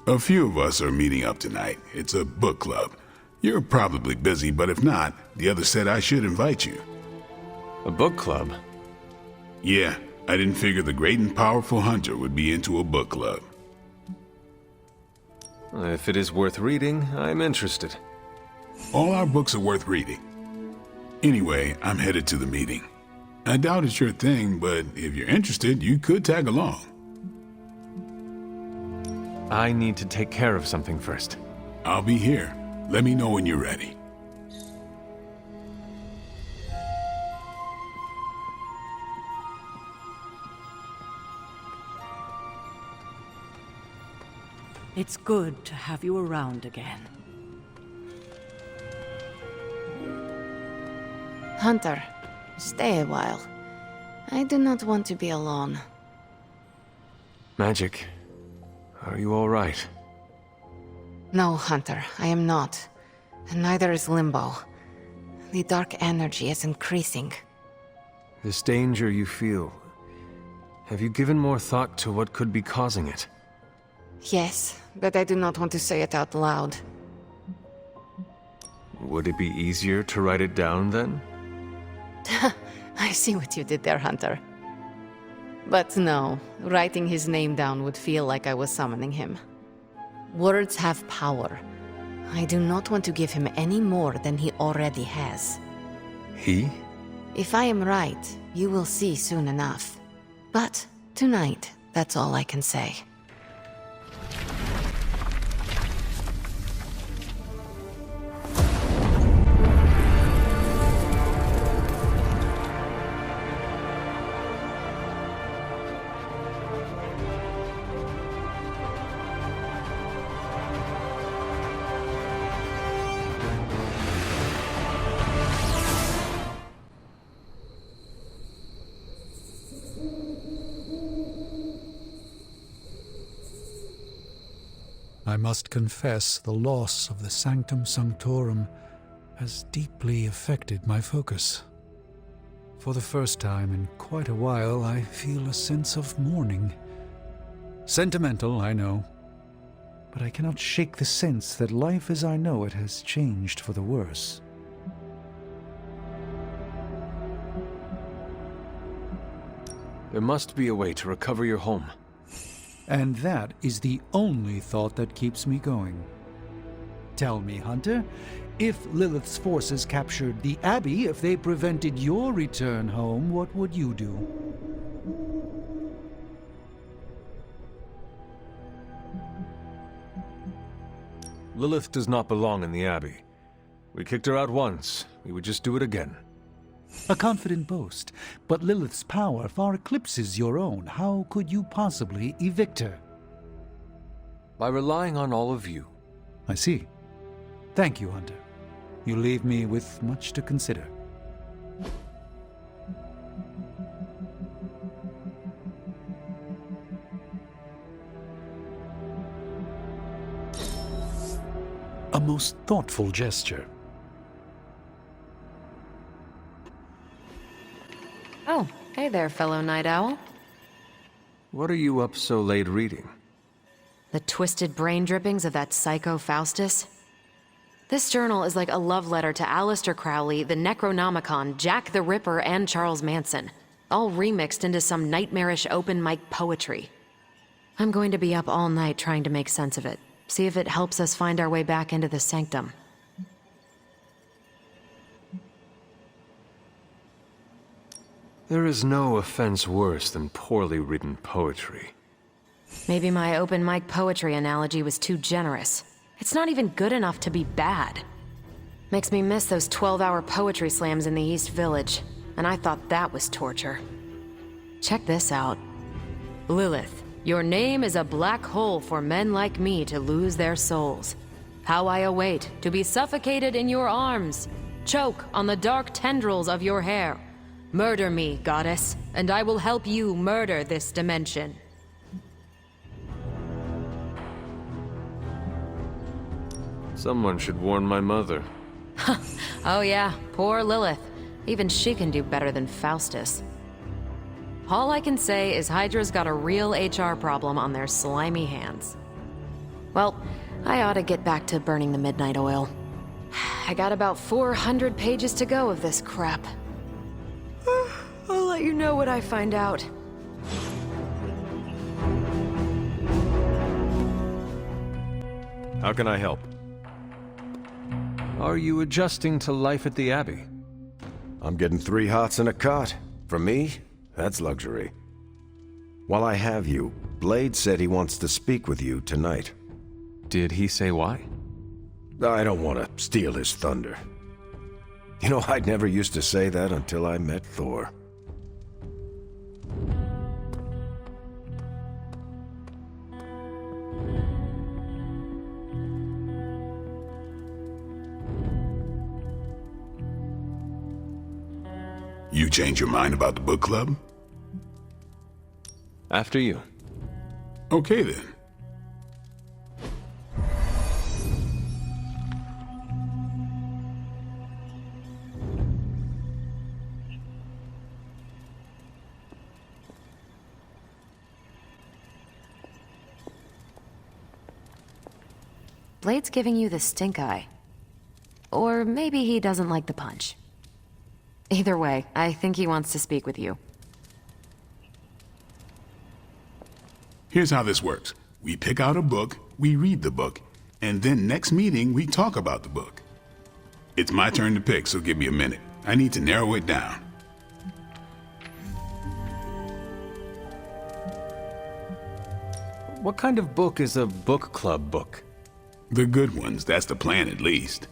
A few of us are meeting up tonight. It's a book club. You're probably busy, but if not, the others said I should invite you. A book club? Yeah, I didn't figure the great and powerful hunter would be into a book club. If it is worth reading, I'm interested. All our books are worth reading. Anyway, I'm headed to the meeting. I doubt it's your thing, but if you're interested, you could tag along. I need to take care of something first. I'll be here. Let me know when you're ready. It's good to have you around again. Hunter, stay a while. I do not want to be alone. Magic, are you all right? No, Hunter, I am not. And neither is Limbo. The dark energy is increasing. This danger you feel, have you given more thought to what could be causing it? Yes, but I do not want to say it out loud. Would it be easier to write it down then? I see what you did there, Hunter. But no, writing his name down would feel like I was summoning him. Words have power. I do not want to give him any more than he already has. He? If I am right, you will see soon enough. But tonight, that's all I can say. I must confess the loss of the Sanctum Sanctorum has deeply affected my focus. For the first time in quite a while, I feel a sense of mourning. Sentimental, I know, but I cannot shake the sense that life as I know it has changed for the worse. There must be a way to recover your home. And that is the only thought that keeps me going. Tell me, Hunter, if Lilith's forces captured the Abbey, if they prevented your return home, what would you do? Lilith does not belong in the Abbey. We kicked her out once. We would just do it again. A confident boast, but Lilith's power far eclipses your own. How could you possibly evict her? By relying on all of you. I see. Thank you, Hunter. You leave me with much to consider. A most thoughtful gesture. Oh, hey there, fellow night owl. What are you up so late reading? The twisted brain drippings of that psycho Faustus? This journal is like a love letter to Aleister Crowley, the Necronomicon, Jack the Ripper, and Charles Manson, all remixed into some nightmarish open mic poetry. I'm going to be up all night trying to make sense of it, see if it helps us find our way back into the sanctum. There is no offense worse than poorly written poetry. Maybe my open mic poetry analogy was too generous. It's not even good enough to be bad. Makes me miss those 12-hour poetry slams in the East Village, and I thought that was torture. Check this out. Lilith, your name is a black hole for men like me to lose their souls. How I await to be suffocated in your arms, choke on the dark tendrils of your hair. Murder me, goddess, and I will help you murder this dimension. Someone should warn my mother. Oh yeah, poor Lilith. Even she can do better than Faustus. All I can say is Hydra's got a real HR problem on their slimy hands. Well, I ought to get back to burning the midnight oil. I got about 400 pages to go of this crap. I'll let you know what I find out. How can I help? Are you adjusting to life at the Abbey? I'm getting 3 hots and a cot. For me, that's luxury. While I have you, Blade said he wants to speak with you tonight. Did he say why? I don't want to steal his thunder. You know, I'd never used to say that until I met Thor. You change your mind about the book club? After you. Okay then. Blade's giving you the stink eye. Or maybe he doesn't like the punch. Either way, I think he wants to speak with you. Here's how this works. We pick out a book, we read the book, and then next meeting we talk about the book. It's my turn to pick, so give me a minute. I need to narrow it down. What kind of book is a book club book? The good ones, that's the plan at least.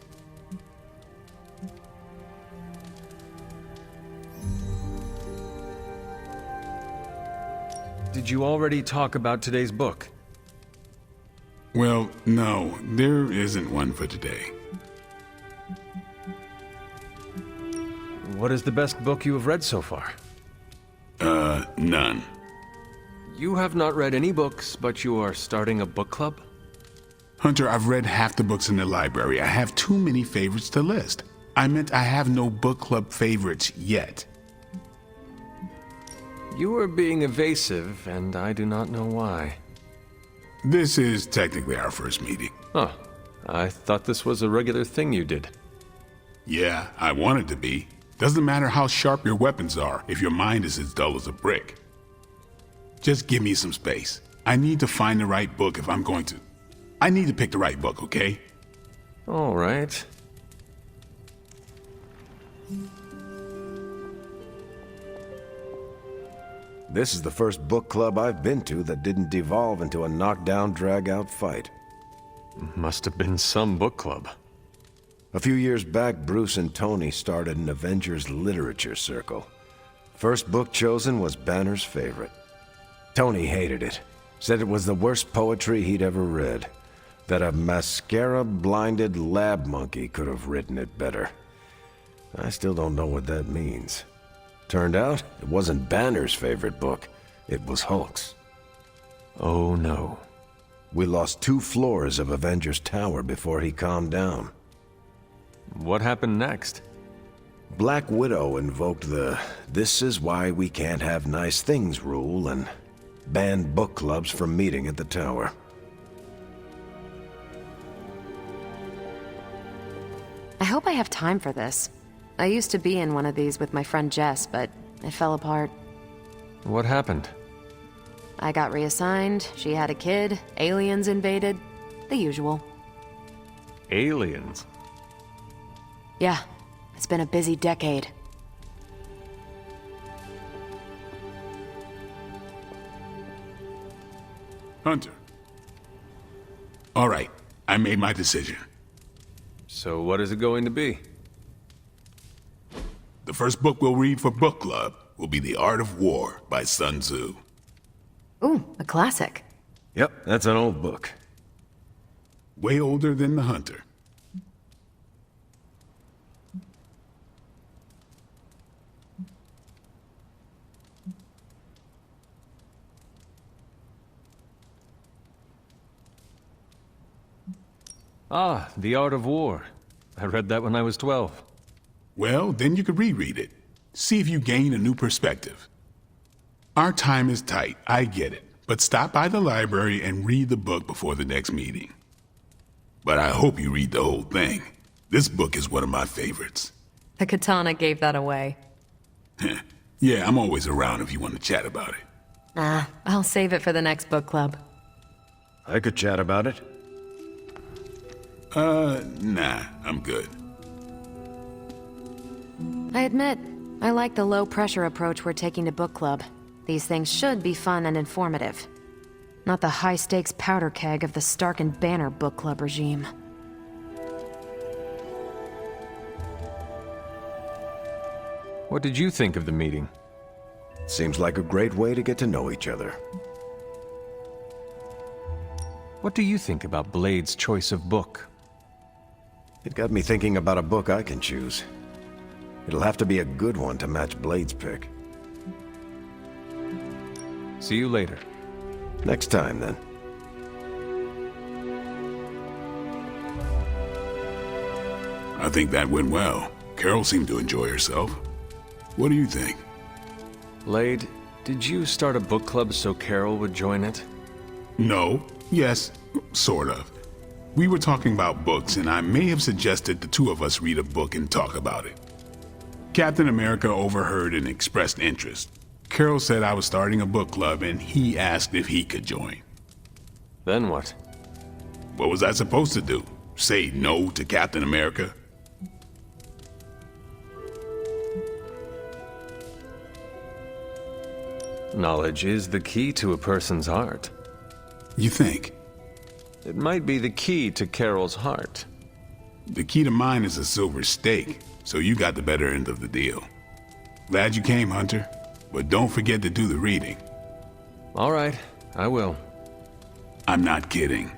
Did you already talk about today's book? Well, no, there isn't one for today. What is the best book you have read so far? None. You have not read any books, but you are starting a book club? Hunter, I've read half the books in the library. I have too many favorites to list. I meant I have no book club favorites yet. You are being evasive, and I do not know why. This is technically our first meeting. Huh. I thought this was a regular thing you did. Yeah, I want it to be. Doesn't matter how sharp your weapons are if your mind is as dull as a brick. Just give me some space. I need to find the right book if I'm going to. I need to pick the right book, okay? All right. This is the first book club I've been to that didn't devolve into a knockdown, drag-out fight. Must have been some book club. A few years back, Bruce and Tony started an Avengers literature circle. First book chosen was Banner's favorite. Tony hated it. Said it was the worst poetry he'd ever read. That a mascara-blinded lab monkey could have written it better. I still don't know what that means. Turned out, it wasn't Banner's favorite book. It was Hulk's. Oh no. We lost 2 floors of Avengers Tower before he calmed down. What happened next? Black Widow invoked the "this is why we can't have nice things" rule and banned book clubs from meeting at the tower. I hope I have time for this. I used to be in one of these with my friend Jess, but it fell apart. What happened? I got reassigned, she had a kid, aliens invaded, the usual. Aliens? Yeah, it's been a busy decade. Hunter. All right, I made my decision. So what is it going to be? The first book we'll read for book club will be The Art of War by Sun Tzu. Ooh, a classic. Yep, that's an old book. Way older than The Hunter. Ah, The Art of War. I read that when I was 12. Well, then you could reread it. See if you gain a new perspective. Our time is tight, I get it. But stop by the library and read the book before the next meeting. But I hope you read the whole thing. This book is one of my favorites. The katana gave that away. Yeah, I'm always around if you want to chat about it. Nah, I'll save it for the next book club. I could chat about it. Nah, I'm good. I admit, I like the low-pressure approach we're taking to book club. These things should be fun and informative. Not the high-stakes powder keg of the Stark and Banner book club regime. What did you think of the meeting? Seems like a great way to get to know each other. What do you think about Blade's choice of book? It got me thinking about a book I can choose. It'll have to be a good one to match Blade's pick. See you later. Next time, then. I think that went well. Carol seemed to enjoy herself. What do you think? Blade, did you start a book club so Carol would join it? No. Yes, sort of. We were talking about books, and I may have suggested the two of us read a book and talk about it. Captain America overheard and expressed interest. Carol said I was starting a book club, and he asked if he could join. Then what? What was I supposed to do? Say no to Captain America? Knowledge is the key to a person's heart. You think? It might be the key to Carol's heart. The key to mine is a silver stake, so you got the better end of the deal. Glad you came, Hunter, but don't forget to do the reading. All right, I will. I'm not kidding.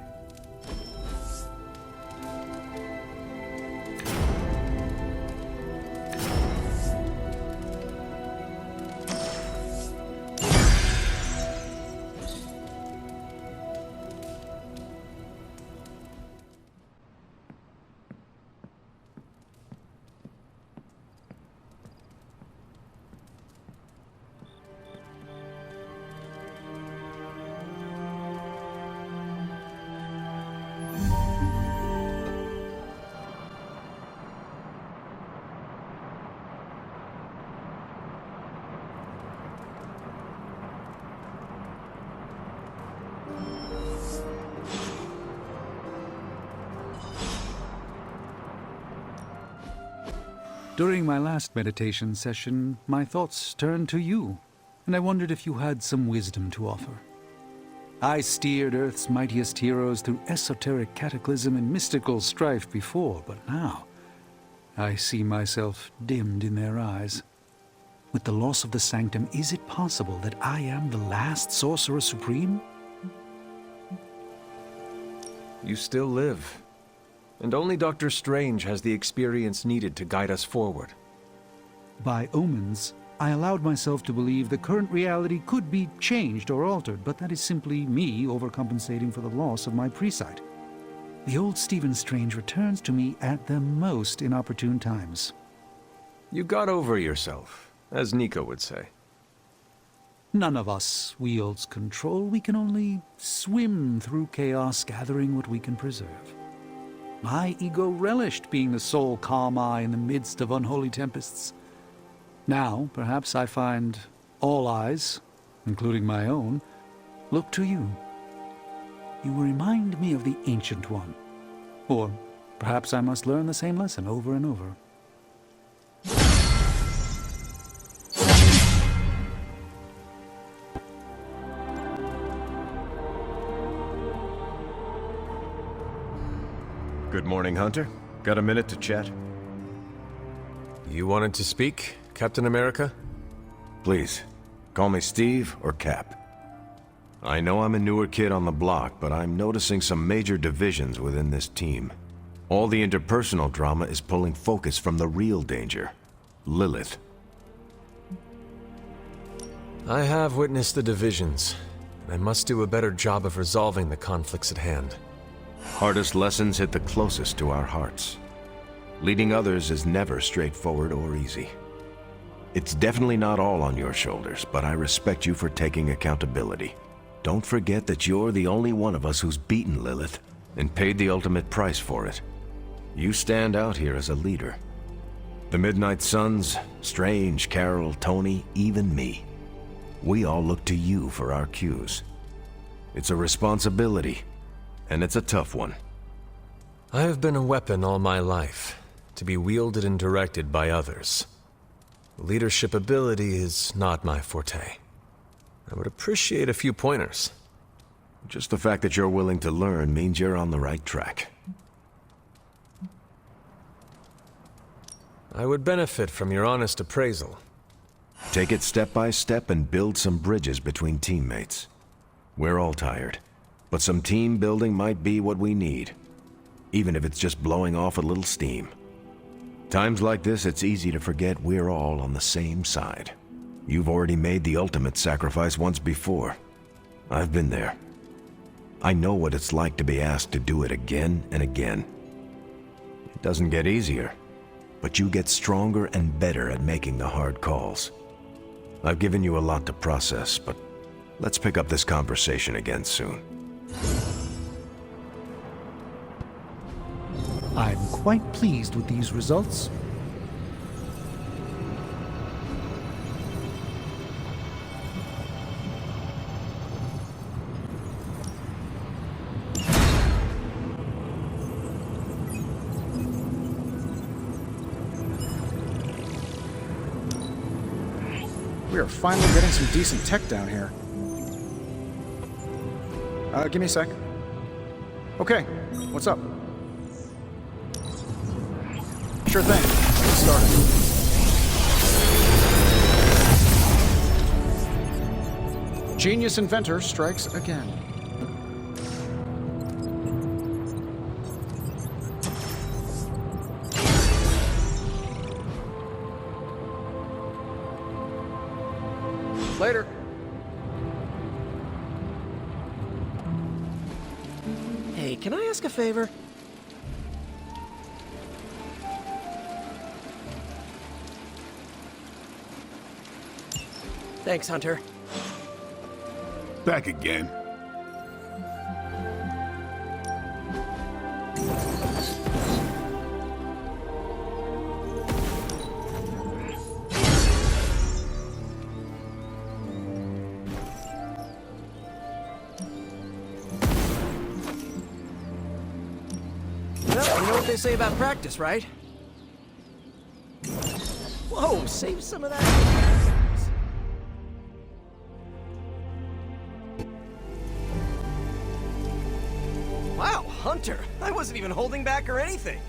During my last meditation session, my thoughts turned to you, and I wondered if you had some wisdom to offer. I steered Earth's mightiest heroes through esoteric cataclysm and mystical strife before, but now I see myself dimmed in their eyes. With the loss of the Sanctum, is it possible that I am the last Sorcerer Supreme? You still live. And only Dr. Strange has the experience needed to guide us forward. By omens, I allowed myself to believe the current reality could be changed or altered, but that is simply me overcompensating for the loss of my presight. The old Stephen Strange returns to me at the most inopportune times. You got over yourself, as Nico would say. None of us wields control. We can only swim through chaos, gathering what we can preserve. My ego relished being the sole calm eye in the midst of unholy tempests. Now, perhaps I find all eyes, including my own, look to you. You remind me of the Ancient One. Or perhaps I must learn the same lesson over and over. Good morning, Hunter. Got a minute to chat? You wanted to speak, Captain America? Please, call me Steve or Cap. I know I'm a newer kid on the block, but I'm noticing some major divisions within this team. All the interpersonal drama is pulling focus from the real danger, Lilith. I have witnessed the divisions. I must do a better job of resolving the conflicts at hand. Hardest lessons hit the closest to our hearts. Leading others is never straightforward or easy. It's definitely not all on your shoulders, but I respect you for taking accountability. Don't forget that you're the only one of us who's beaten Lilith and paid the ultimate price for it. You stand out here as a leader. The Midnight Suns, Strange, Carol, Tony, even me. We all look to you for our cues. It's a responsibility, and it's a tough one. I have been a weapon all my life, to be wielded and directed by others. Leadership ability is not my forte. I would appreciate a few pointers. Just the fact that you're willing to learn means you're on the right track. I would benefit from your honest appraisal. Take it step by step and build some bridges between teammates. We're all tired, but some team building might be what we need, even if it's just blowing off a little steam. Times like this, it's easy to forget we're all on the same side. You've already made the ultimate sacrifice once before. I've been there. I know what it's like to be asked to do it again and again. It doesn't get easier, but you get stronger and better at making the hard calls. I've given you a lot to process, but let's pick up this conversation again soon. I'm quite pleased with these results. We are finally getting some decent tech down here. Give me a sec. Okay, what's up? Sure thing. Let's get started. Genius inventor strikes again. Later. Hey, can I ask a favor? Thanks, Hunter. Back again. Well, you know what they say about practice, right? Whoa, save some of that. Wow, Hunter! I wasn't even holding back or anything.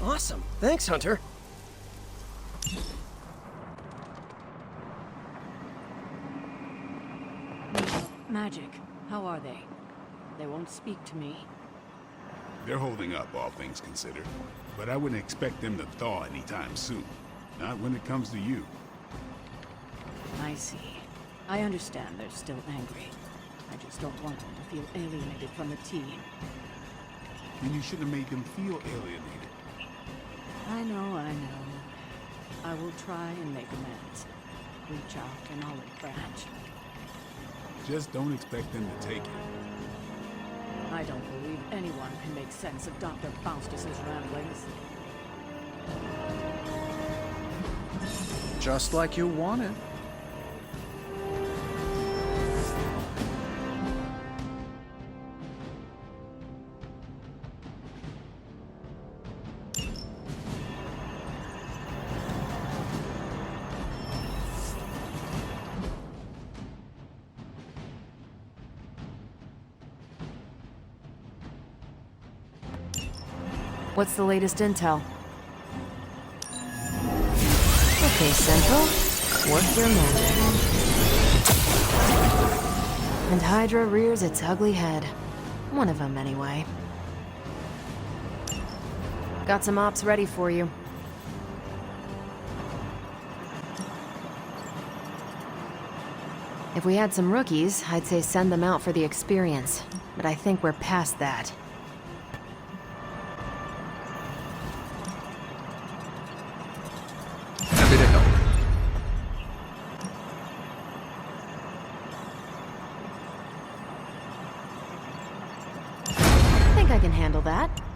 Awesome. Thanks, Hunter. Magic, how are they? They won't speak to me. They're holding up, all things considered. But I wouldn't expect them to thaw anytime soon. Not when it comes to you. I see. I understand they're still angry. I just don't want them to feel alienated from the team. Then you should have made them feel alienated. I know, I know. I will try and make amends. Reach out an olive branch. Just don't expect them to take it. I don't believe anyone can make sense of Dr. Faustus's ramblings. Just like you wanted. What's the latest intel? Okay, Central. Work your magic. And Hydra rears its ugly head. One of them, anyway. Got some ops ready for you. If we had some rookies, I'd say send them out for the experience. But I think we're past that. Happy to help. I can handle that.